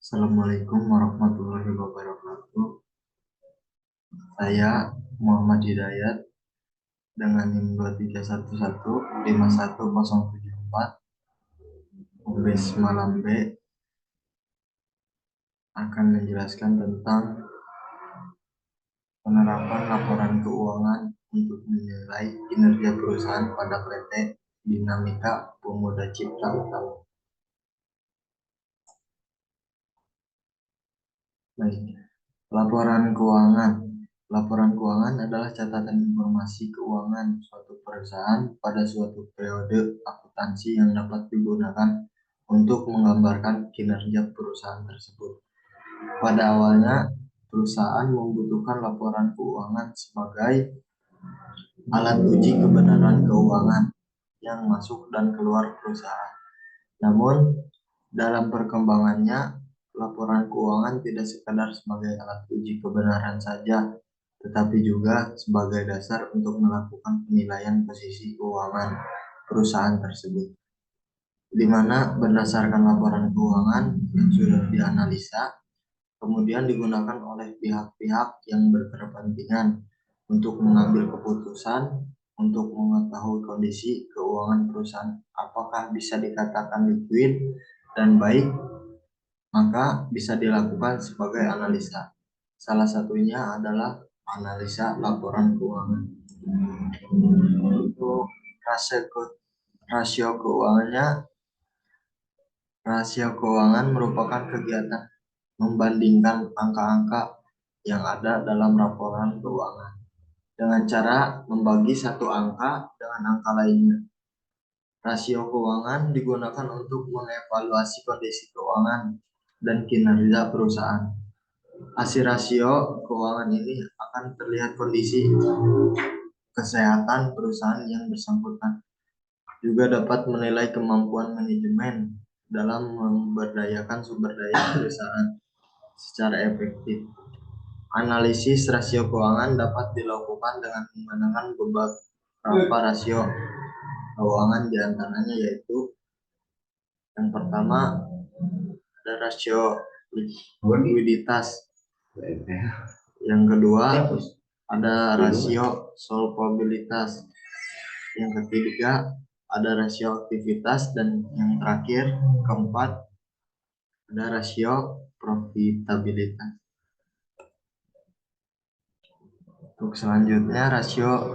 Assalamualaikum warahmatullahi wabarakatuh. Saya Muhammad Hidayat dengan NIM 231151074 Umbes Malambe akan menjelaskan tentang penerapan laporan keuangan untuk menilai kinerja perusahaan pada PT Dinamika Pemuda Cipta Utama. Baik, laporan keuangan. Laporan keuangan adalah catatan informasi keuangan suatu perusahaan pada suatu periode akuntansi yang dapat digunakan untuk menggambarkan kinerja perusahaan tersebut. Pada awalnya, perusahaan membutuhkan laporan keuangan sebagai alat uji kebenaran keuangan yang masuk dan keluar perusahaan. Namun, dalam perkembangannya, laporan keuangan tidak sekadar sebagai alat uji kebenaran saja, tetapi juga sebagai dasar untuk melakukan penilaian posisi keuangan perusahaan tersebut, di mana berdasarkan laporan keuangan yang sudah dianalisa, kemudian digunakan oleh pihak-pihak yang berkepentingan untuk mengambil keputusan untuk mengetahui kondisi keuangan perusahaan apakah bisa dikatakan liquid dan baik, maka bisa dilakukan sebagai analisa. Salah satunya adalah analisa laporan keuangan. Untuk rasio keuangannya, rasio keuangan merupakan kegiatan membandingkan angka-angka yang ada dalam laporan keuangan dengan cara membagi satu angka dengan angka lainnya. Rasio keuangan digunakan untuk mengevaluasi kondisi keuangan dan kinerja perusahaan. Hasil rasio keuangan ini akan terlihat kondisi kesehatan perusahaan yang bersangkutan. Juga dapat menilai kemampuan manajemen dalam memberdayakan sumber daya perusahaan secara efektif. Analisis rasio keuangan dapat dilakukan dengan menggunakan beberapa rasio keuangan, diantaranya yaitu yang pertama ada rasio likuiditas, yang kedua ada rasio solvabilitas, yang ketiga ada rasio aktivitas, dan yang terakhir keempat ada rasio profitabilitas. Untuk selanjutnya rasio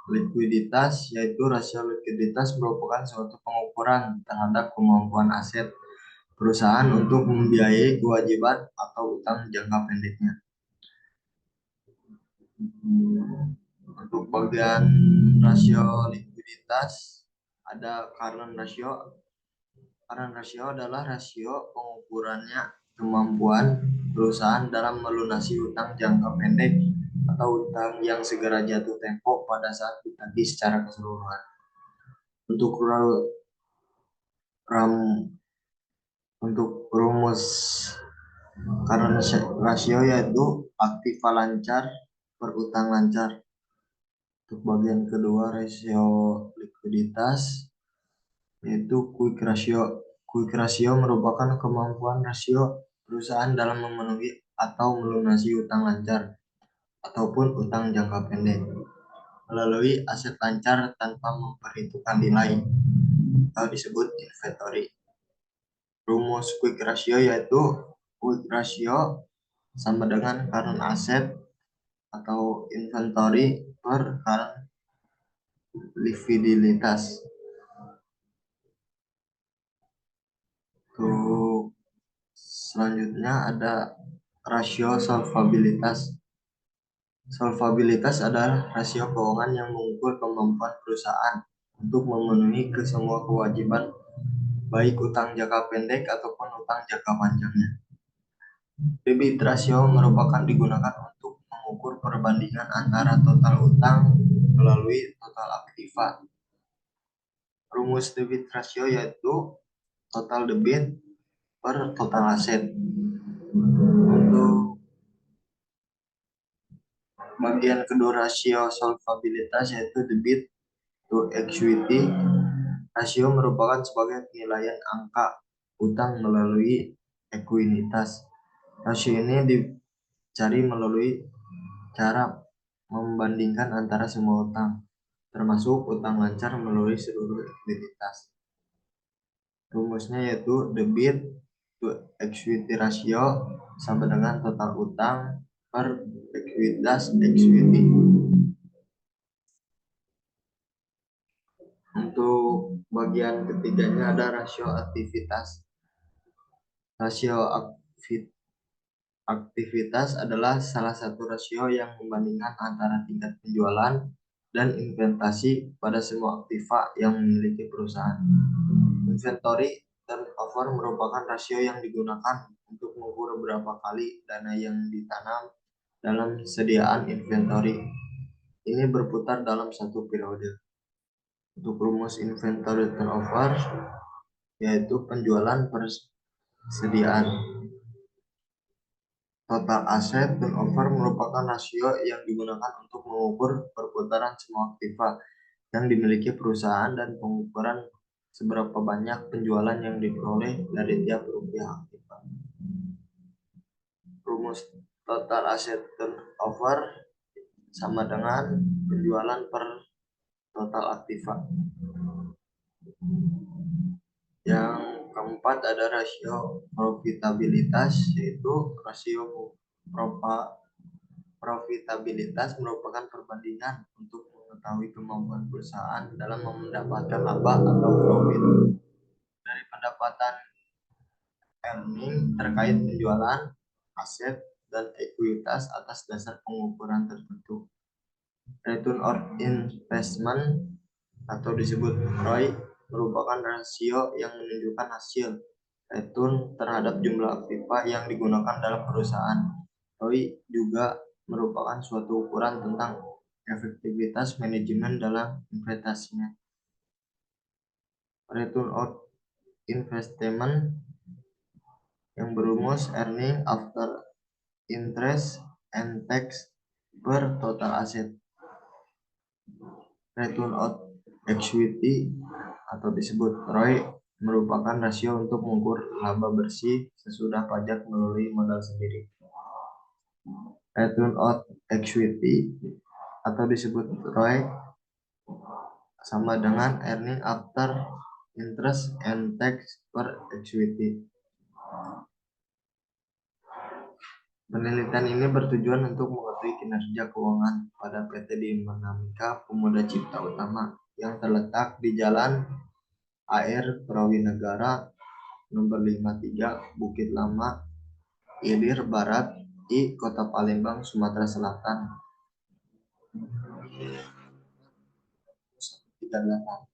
likuiditas, yaitu rasio likuiditas merupakan suatu pengukuran terhadap kemampuan aset perusahaan untuk membiayai kewajiban atau utang jangka pendeknya. Untuk bagian rasio likuiditas ada current ratio. Current ratio adalah rasio pengukurannya kemampuan perusahaan dalam melunasi utang jangka pendek atau utang yang segera jatuh tempo pada saat ditagih secara keseluruhan. Untuk rumus current ratio yaitu aktiva lancar per utang lancar. Untuk bagian kedua rasio likuiditas yaitu quick ratio. Quick ratio merupakan kemampuan rasio perusahaan dalam memenuhi atau melunasi utang lancar ataupun utang jangka pendek melalui aset lancar tanpa memperhitungkan nilai atau disebut inventory. Rumus quick ratio yaitu quick ratio sama dengan current asset atau inventory per current likuiditas. Untuk selanjutnya ada rasio solvabilitas. Solvabilitas adalah rasio keuangan yang mengukur kemampuan perusahaan untuk memenuhi semua kewajiban, baik utang jangka pendek ataupun utang jangka panjangnya. Debit ratio merupakan digunakan untuk mengukur perbandingan antara total utang melalui total aktiva. Rumus debit ratio yaitu total debit per total aset. Untuk bagian kedua rasio solvabilitas yaitu debit to equity. Rasio merupakan sebagai penilaian angka utang melalui ekuinitas. Rasio ini dicari melalui cara membandingkan antara semua utang, termasuk utang lancar melalui seluruh ekuiditas. Rumusnya yaitu debit to equity ratio sama dengan total utang per ekuitas equity. Untuk bagian ketiganya ada rasio aktivitas. Rasio aktivitas adalah salah satu rasio yang membandingkan antara tingkat penjualan dan investasi pada semua aktiva yang memiliki perusahaan. Inventory turnover merupakan rasio yang digunakan untuk mengukur berapa kali dana yang ditanam dalam sediaan inventory. Ini berputar dalam satu periode. Untuk rumus inventory turnover yaitu penjualan per sediaan. Total aset turnover merupakan rasio yang digunakan untuk mengukur perputaran semua aktiva yang dimiliki perusahaan dan pengukuran seberapa banyak penjualan yang diperoleh dari tiap rupiah aktiva. Rumus total aset turnover sama dengan penjualan per total aktiva. Yang keempat ada rasio profitabilitas, yaitu rasio profitabilitas merupakan perbandingan untuk mengetahui kemampuan perusahaan dalam mendapatkan laba atau profit dari pendapatan earning terkait penjualan aset dan ekuitas atas dasar pengukuran tertentu. Return on investment atau disebut ROI merupakan rasio yang menunjukkan hasil return terhadap jumlah aktiva yang digunakan dalam perusahaan. ROI juga merupakan suatu ukuran tentang efektivitas manajemen dalam investasinya. Return on investment yang berumus earning after interest and tax per total asset. Return on equity atau disebut ROI merupakan rasio untuk mengukur laba bersih sesudah pajak melalui modal sendiri. Return on equity atau disebut ROE sama dengan earning after interest and tax per equity. Penelitian ini bertujuan untuk mengetahui kinerja keuangan pada PT Dinamika Pemuda Cipta Utama yang terletak di Jalan AR Prawinegara nomor 53 Bukit Lama, Ilir Barat, di Kota Palembang, Sumatera Selatan.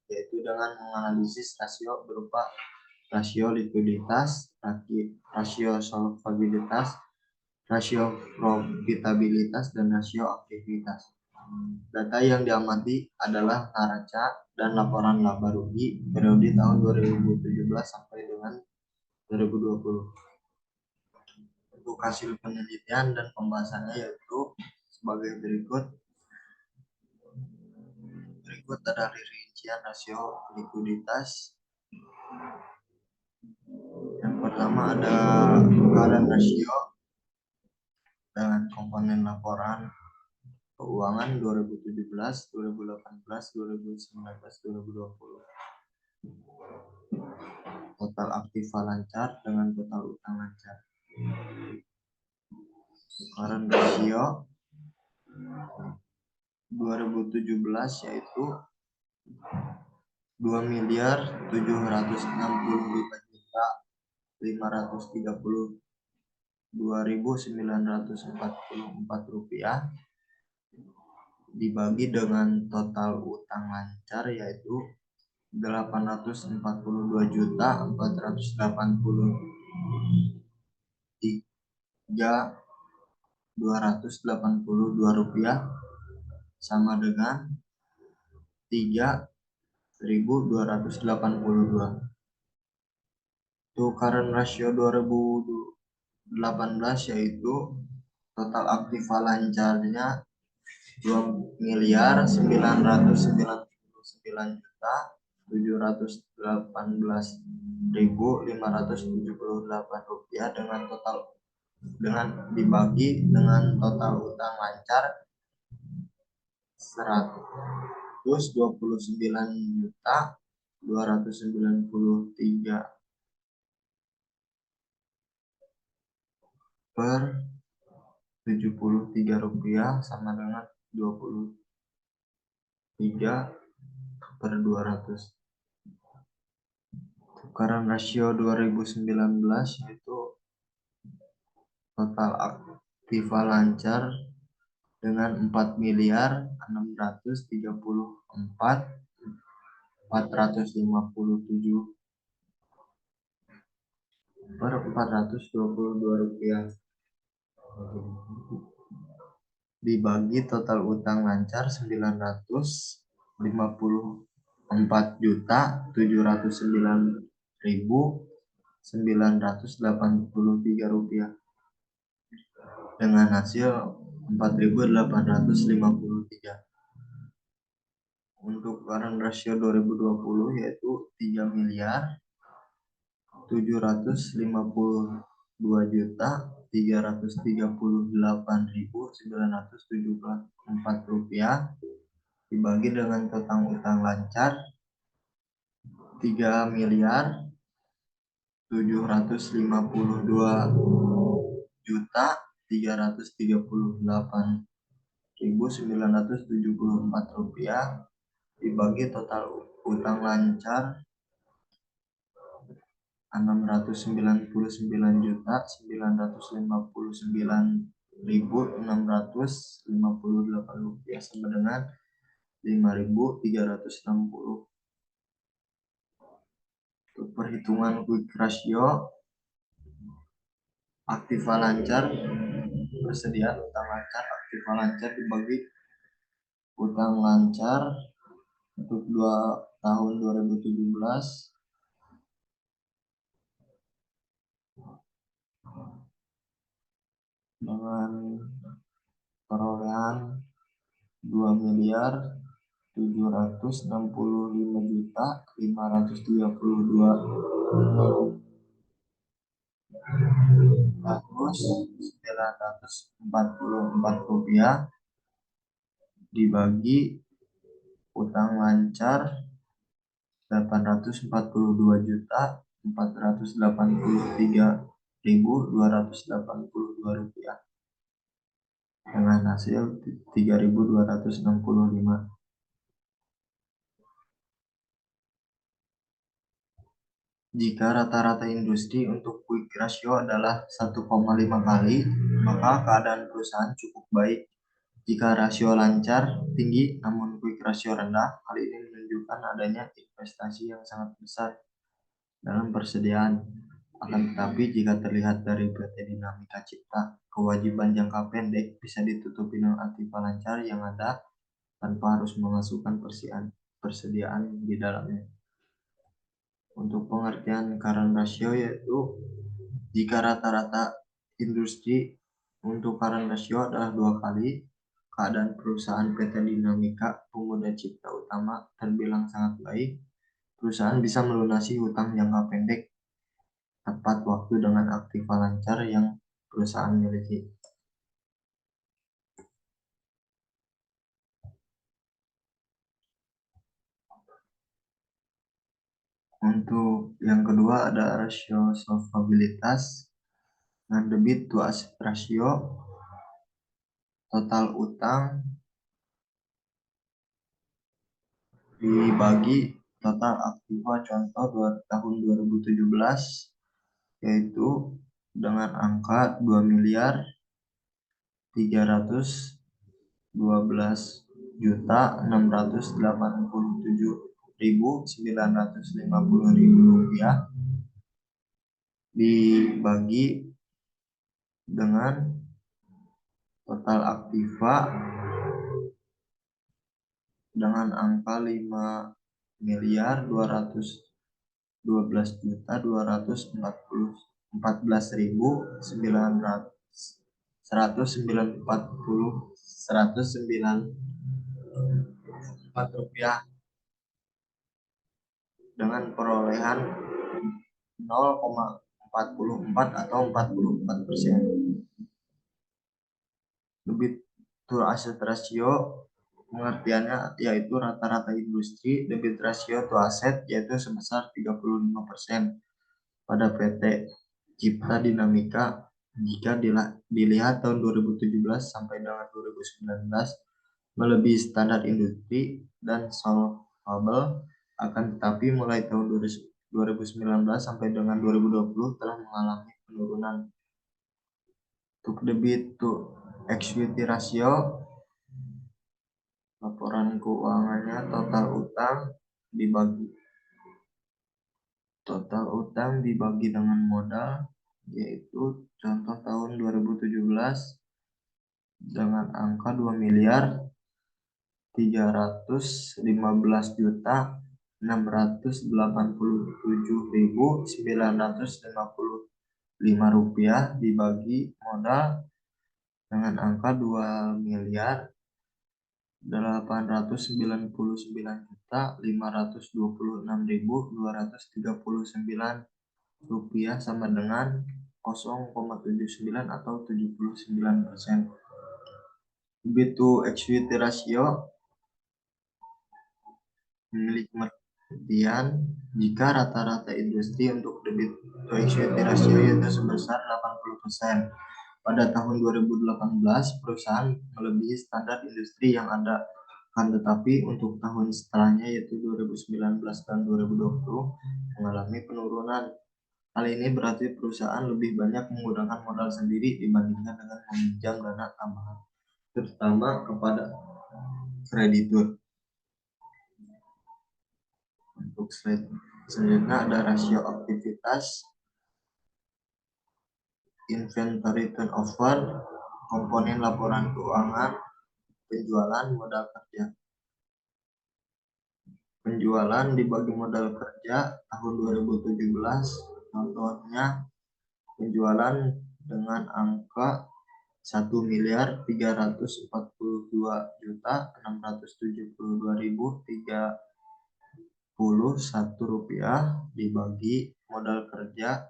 Yaitu dengan menganalisis rasio berupa rasio likuiditas, rasio solvabilitas, rasio profitabilitas, dan rasio aktivitas. Data yang diamati adalah neraca dan laporan laba rugi periode tahun 2017 sampai dengan 2020. Untuk hasil penelitian dan pembahasannya yaitu sebagai berikut. Berikut ada rincian rasio likuiditas. Yang pertama ada current ratio dengan komponen laporan keuangan 2017, 2018, 2019, 2020. Total aktiva lancar dengan total utang lancar. Current ratio 2017 yaitu 2.765.532.944 rupiah dibagi dengan total utang lancar yaitu 842.483.282 rupiah sama dengan 3.282. Untuk current ratio 2018 yaitu total aktiva lancarnya 2.999.000.000 rupiah dengan dibagi dengan total utang lancar 129.293 per 73 rupiah sama dengan 23/200. Tukaran rasio 2019 yaitu total aktiva lancar dengan 4.434.457 per 422 rupiah dibagi total utang lancar 954.709.983 rupiah dengan hasil 4.853. Untuk tukaran rasio 2020 yaitu 3.752.338.974 rupiah dibagi dengan total utang lancar 3.752.338.974 rupiah dibagi total utang lancar 699.959.658 rupiah sama dengan 5.360. Untuk perhitungan quick ratio aktiva lancar persediaan utang lancar aktiva lancar dibagi utang lancar untuk 2 tahun 2017 dengan perolehan 2.075.532.944 rupiah dibagi utang lancar 842.483.282 rupiah dengan hasil 3.265. Jika rata-rata industri untuk quick ratio adalah 1,5 kali, maka keadaan perusahaan cukup baik. Jika rasio lancar tinggi namun quick ratio rendah, hal ini menunjukkan adanya investasi yang sangat besar dalam persediaan. Akan tetapi jika terlihat dari PT Dinamika Cipta, kewajiban jangka pendek bisa ditutupi dengan aktiva lancar yang ada tanpa harus memasukkan persediaan di dalamnya. Untuk pengertian current ratio yaitu jika rata-rata industri untuk current ratio adalah 2 kali, keadaan perusahaan PT Dinamika Pemuda Cipta Utama terbilang sangat baik. Perusahaan bisa melunasi hutang jangka pendek tepat waktu dengan aktiva lancar yang perusahaan miliki. Untuk yang kedua ada rasio solvabilitas dan debit to asset ratio. Total utang dibagi total aktiva contoh tahun 2017 yaitu dengan angka 2.312.687.950 rupiah dibagi dengan total aktiva dengan angka 5.212.194 rupiah dengan perolehan 0,44 atau 44%. Debit to asset ratio pengertiannya yaitu rata-rata industri. Debit ratio to asset yaitu sebesar 35% pada PT Cipta Dinamika. Jika dilihat tahun 2017 sampai dengan 2019 melebihi standar industri dan solvable, akan tetapi mulai tahun 2019 sampai dengan 2020 telah mengalami penurunan. Untuk debit to equity ratio, laporan keuangannya total utang dibagi dengan modal, yaitu contoh tahun 2017 dengan angka 2.315.687.955 rupiah dibagi modal dengan angka 2.899.526.239 rupiah sama dengan 0,79 atau 79%. Debit to equity ratio memiliki pengertian jika rata-rata industri untuk debit to equity ratio yaitu sebesar 80%. Pada tahun 2018 perusahaan melebihi standar industri yang ada, kan tetapi untuk tahun setelahnya yaitu 2019 dan 2020 mengalami penurunan. Hal ini berarti perusahaan lebih banyak menggunakan modal sendiri dibandingkan dengan meminjam dana tambahan, terutama kepada kreditur. Untuk slide selanjutnya ada rasio aktivitas, inventory turnover, komponen laporan keuangan, penjualan, modal kerja. Penjualan dibagi modal kerja tahun 2017, contohnya penjualan dengan angka 1.342.672.031 rupiah dibagi modal kerja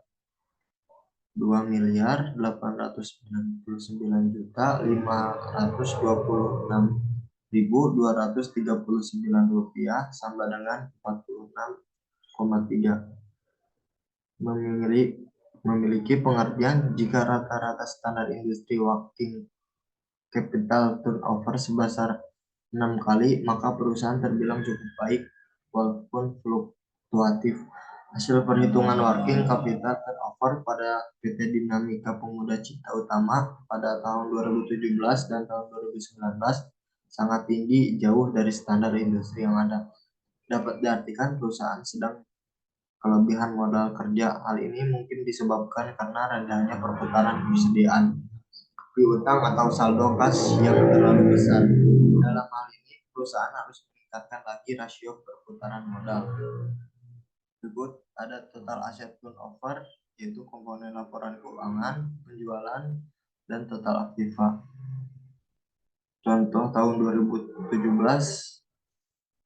2.899.526.239 rupiah sama dengan 46,3. Memiliki pengertian jika rata-rata standar industri working capital turnover sebesar 6 kali, maka perusahaan terbilang cukup baik walaupun fluktuatif. Hasil perhitungan working capital turnover pada PT Dinamika Pemuda Cipta Utama pada tahun 2017 dan tahun 2019 sangat tinggi, jauh dari standar industri yang ada. Dapat diartikan perusahaan sedang kelebihan modal kerja. Hal ini mungkin disebabkan karena rendahnya perputaran persediaan piutang atau saldo kas yang terlalu besar. Dalam hal ini, perusahaan harus meningkatkan lagi rasio perputaran modal. Tersebut ada total asset turnover, yaitu komponen laporan keuangan, penjualan, dan total aktiva. Contoh tahun 2017,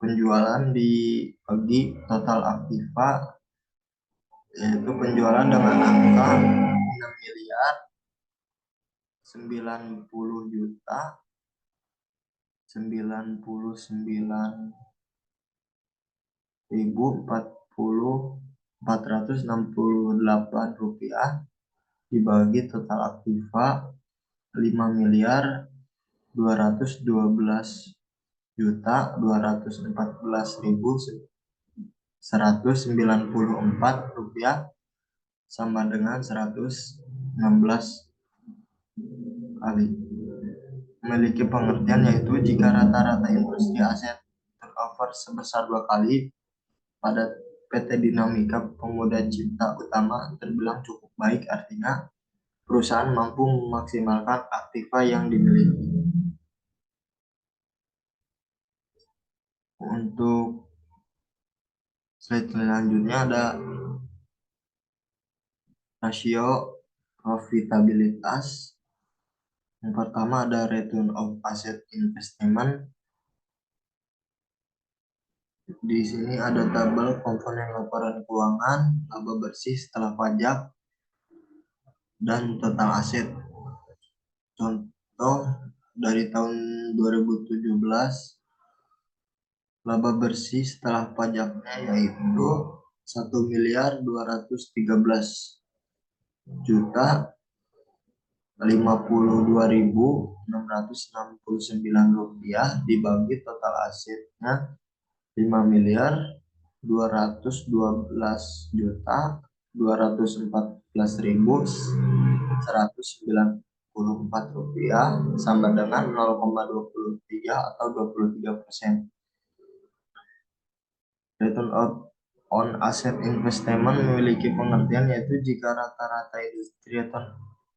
penjualan dibagi total aktiva, yaitu penjualan dengan angka 6.999.468 rupiah dibagi total aktiva 5.212.214.194 rupiah sama dengan 116 kali. Memiliki pengertian yaitu jika rata-rata industri aset turnover sebesar 2 kali, pada PT Dinamika Pemuda Cipta Utama terbilang cukup baik, artinya perusahaan mampu memaksimalkan aktiva yang dimiliki. Untuk slide selanjutnya ada rasio profitabilitas. Yang pertama ada return of asset investment. Di sini ada tabel komponen laporan keuangan, laba bersih setelah pajak, dan total aset. Contoh dari tahun 2017, laba bersih setelah pajaknya yaitu 1.213.669 rupiah dibagi total asetnya 5.212.214.194 rupiah sama dengan 0,23 atau 23%. Return on asset investment memiliki pengertian yaitu jika rata-rata industri return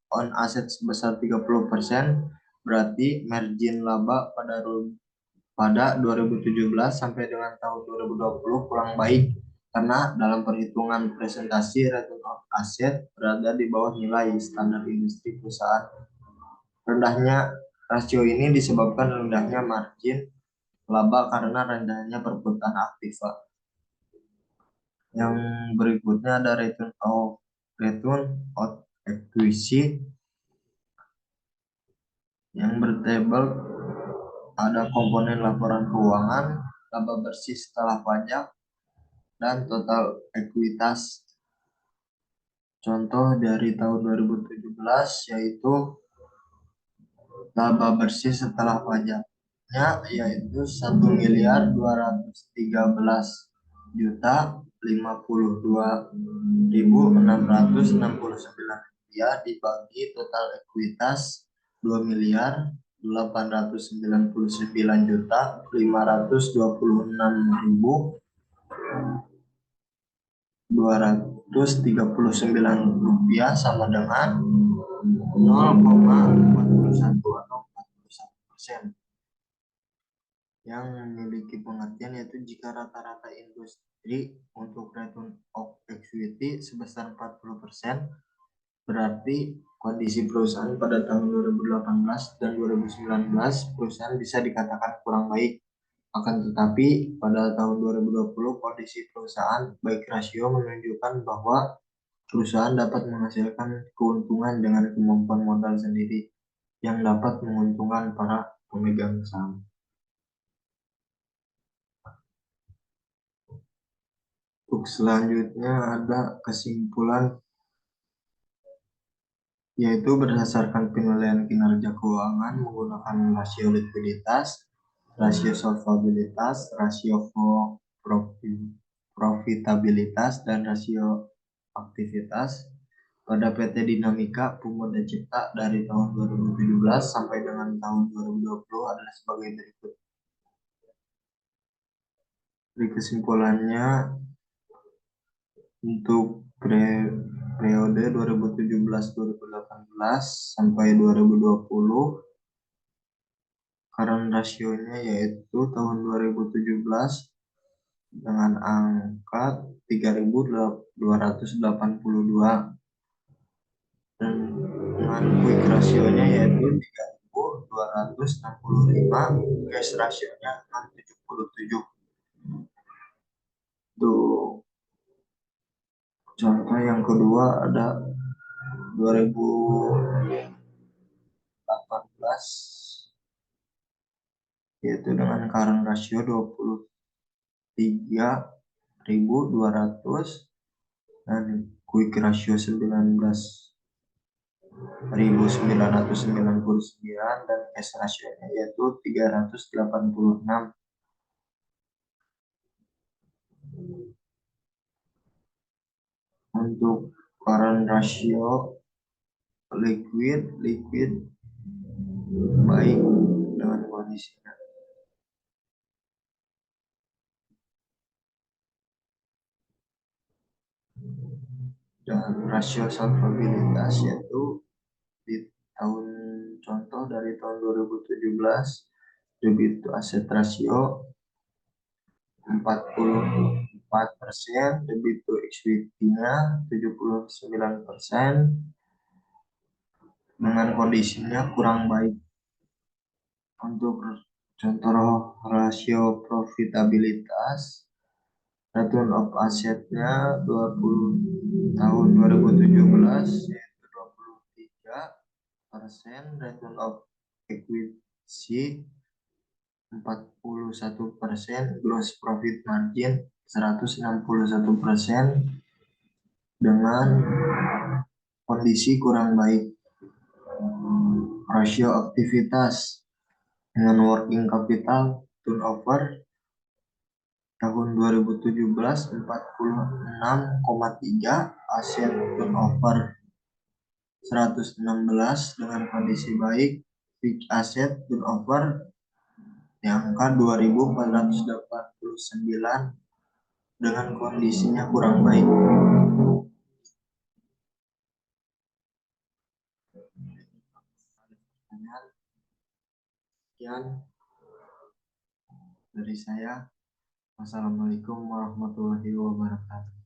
on asset sebesar 30%, berarti margin laba pada 2017 sampai dengan tahun 2020 kurang baik karena dalam perhitungan presentasi return on asset berada di bawah nilai standar industri perusahaan. Rendahnya rasio ini disebabkan rendahnya margin laba karena rendahnya perputaran aktiva. Yang berikutnya ada return on equity yang bertabel ada komponen laporan keuangan, laba bersih setelah pajak, dan total ekuitas. Contoh dari tahun 2017 yaitu laba bersih setelah pajaknya yaitu 1.252.669 dibagi total ekuitas 2.899.539.239 sama dengan 0,41 atau 41%. Yang memiliki pengertian yaitu jika rata-rata industri untuk return on equity sebesar 40%, berarti kondisi perusahaan pada tahun 2018 dan 2019 perusahaan bisa dikatakan kurang baik. Akan tetapi pada tahun 2020 kondisi perusahaan baik rasio menunjukkan bahwa perusahaan dapat menghasilkan keuntungan dengan kemampuan modal sendiri yang dapat menguntungkan para pemegang saham. Untuk selanjutnya ada kesimpulan yaitu berdasarkan penilaian kinerja keuangan menggunakan rasio likuiditas, rasio solvabilitas, rasio profitabilitas, dan rasio aktivitas pada PT Dinamika Pemuda Cipta dari tahun 2017 sampai dengan tahun 2020 adalah sebagai berikut. Dari kesimpulannya, untuk periode 2017-2018 sampai 2020, current rasionya yaitu tahun 2017 dengan angka 3.282 dan dengan quick rasionya yaitu 3.265, cash rasionya 77. Tuh. Contoh yang kedua ada 2018 yaitu dengan current ratio 23.200 dan quick ratio 19.999 dan cash ratio-nya yaitu 386. Untuk current ratio liquid baik dengan kondisinya. Dan rasio solvabilitas yaitu di tahun contoh dari tahun 2017 debit to asset ratio 44%, debit to equity-nya 79%, dengan kondisinya kurang baik. Untuk Contoh rasio profitabilitas, return of assetnya 20 tahun 2017 yaitu 23%, return of equity 41%, gross profit margin 161% dengan kondisi kurang baik. Rasio aktivitas dengan working capital turnover tahun 2017 46,3, aset turnover 116 dengan kondisi baik, fixed asset turnover di angka 2489 dengan kondisinya kurang baik. Sekian dari saya. Wassalamualaikum warahmatullahi wabarakatuh.